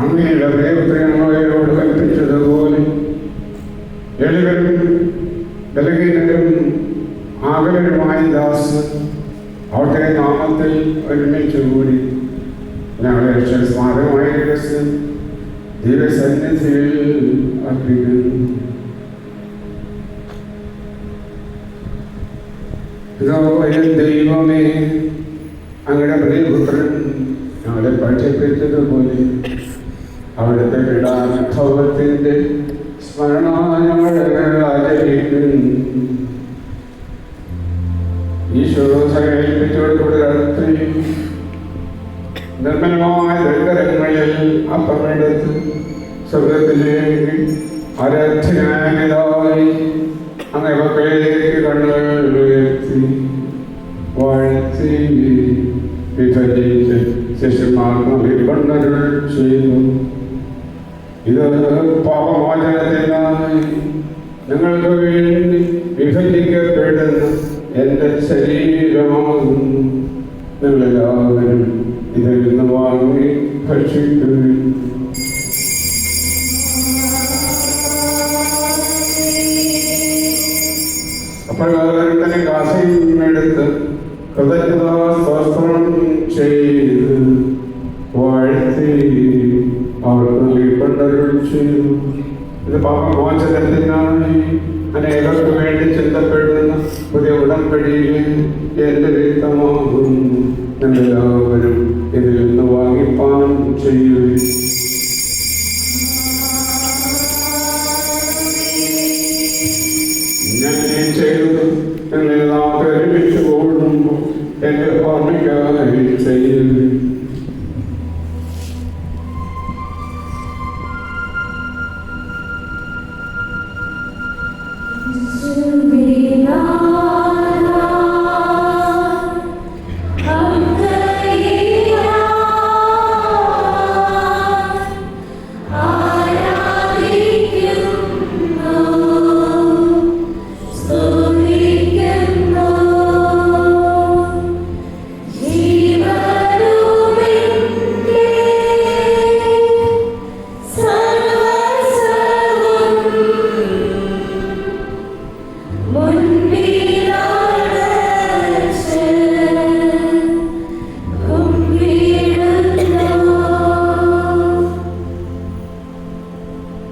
അങ്ങയുടെ പ്രിയപുത്രങ്ങളോട് കൽപ്പിച്ചതുപോലെ എളിവരും ബലഹീനരും ആകലരുമായ ദാസ് അവിടുത്തെ നാമത്തിൽ ഒരുമിച്ച് കൂടി ഞങ്ങളുടെ സ്മാരകമായ രഹസ്യം ദൈവസന്നിധിയിൽ അർപ്പിക്കുന്നു. ദൈവമേ, അങ്ങയുടെ പ്രിയപുത്രൻ ഞങ്ങളെ പഠിപ്പിച്ചതുപോലെ അവിടുത്തെ പീഡാനുഭവത്തിൻ്റെ സ്മരണ ഞങ്ങൾ ആചരിക്കുന്നു. ഈശോ സകലിപ്പിച്ചുകൊടുത്ത നിർമ്മലമായ ദരിദ്രങ്ങളിൽ അപ്പമെടുത്ത് സ്വർഗത്തിലേക്ക് ആരാധ്യനായി അങ്ങ് മക്കളിലേക്ക് കണ്ണുകൾ ഉയർത്തി വാഴ്ത്തി വിഭജിച്ച് ശിഷ്യന്മാർക്ക് വിപണ്ണകൾ ചെയ്തു. ഇത് പാപമോചനത്തിനായി നിങ്ങൾക്ക് വേണ്ടി വിഭജിക്കപ്പെടുന്ന എൻ്റെ ശരീരമാകുന്നു. നിങ്ങളെല്ലാവരും ഇതിൽ നിന്ന് വാങ്ങി ഭക്ഷിക്കുകയും അപ്രകാരം തന്നെ കാശയും എടുത്ത് കൃതജ്ഞതാസ്തോത്രം ചെയ്ത് വാഴ്ത്തി അവർക്ക് വിപണ്ണകൾ ചെയ്തു. ഇത് പാപമോചനത്തിനായി അനേകർക്ക് വേണ്ടി ചിന്തപ്പെടുന്ന പുതിയ ഉടമ്പടിയിലെ എൻ്റെ രക്തമാകുന്നു. നിങ്ങളെല്ലാവരും ഇതിൽ നിന്ന് വാങ്ങിപ്പാൻ ചെയ്യുകയും ഞാൻ ചെയ്തത് നിങ്ങളെല്ലാം ഒരുമിച്ച് കൂടുമ്പോൾ എൻ്റെ ഓർമ്മയ്ക്കായി ചെയ്യുകയും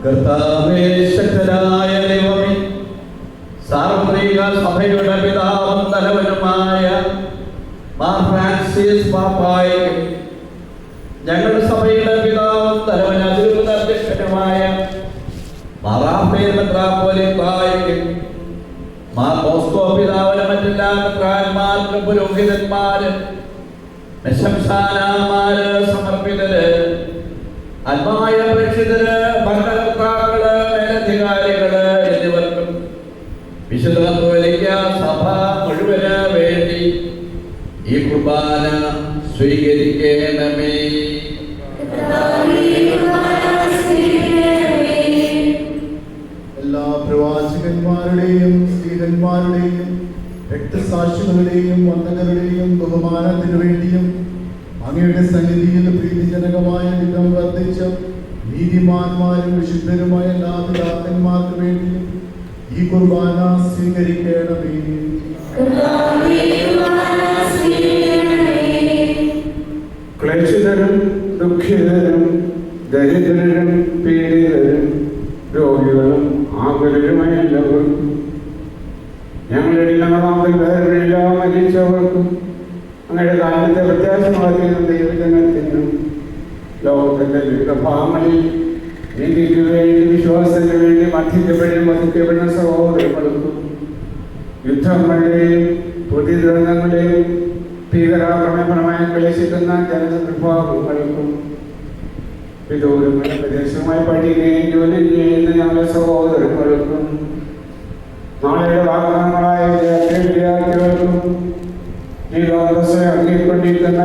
കർത്താവേ, ശക്തനായ ദൈവമേ, സാർവത്രിക സഭയുടെ പിതാവും തലവനുമായ മാർ ഫ്രാൻസിസ് പാപ്പായും ഞങ്ങളുടെ സഭയുടെ പിതാവും തലവൻ അതിരൂപത അധ്യക്ഷനുമായ മാർ റാഫേൽ മെത്രാപ്പോലീത്തായും മാർ ബോസ്കോ പിതാവിനും മറ്റെല്ലാ മെത്രാന്മാർക്കും പുരോഹിതന്മാരും ശംശാനമാര് സമർപ്പിതര് ആത്മായ പ്രേക്ഷിതര് ഭരണകർത്താക്കള് മേലധികാരികള് എന്നിവർക്കും വിശുദ്ധ കത്തോലിക്ക സഭ മുഴുവന് വേണ്ടി ഈ കുർബാന സ്വീകരിക്കണമേ. എല്ലാ പ്രവാചകന്മാരുടെയും സ്ത്രീകന്മാരുടെയും രക്തസാക്ഷികളുടെയും വന്ദകരുടെയും ബഹുമാനത്തിനു വേണ്ടിയും അങ്ങയുടെ സന്നിധിയിൽ പ്രീതിജനകമായ വിധം വർദ്ധിച്ച നീതിമാന്മാരും വിശുദ്ധരുമായ എല്ലാ പിതാക്കന്മാർക്ക് വേണ്ടിയും ഈ കുർബാന സ്വീകരിക്കണമേ. ക്ലേശിതരും ദുഃഖിതരും ദരിദ്രരും പീഡിതരും രോഗികളും ആകുലരുമായ എല്ലാവർക്കും ഞങ്ങളുടെ ഞങ്ങളാമതിൽ വേറില്ല മരിച്ചവർക്കും അങ്ങയുടെ കാലത്തെ വ്യത്യാസമാക്കുന്ന ദൈവജനത്തിനും ലോകത്തിന്റെ വിവിധ ഭാഗങ്ങളിൽ നീതിക്ക് വേണ്ടി വിശ്വാസത്തിന് വേണ്ടി മധ്യപ്പെടുന്ന സഹോദരങ്ങൾക്കും യുദ്ധങ്ങളുടെയും പുതിയ ദുരന്തങ്ങളുടെയും ഭീകരാക്രമണപരമായി ക്ലേശിക്കുന്ന ജനവിഭാഗങ്ങൾക്കും വിദൂരമായ പ്രദേശമായി പഠിക്കുകയും ജോലി ചെയ്യുന്ന ഞങ്ങളുടെ സഹോദരങ്ങൾക്കും നാളെയുടെ വാഗ്ദാനങ്ങളായ വിദ്യാർത്ഥികൾക്കും ഈ ലോകത്തെ അംഗീകരിക്കുന്ന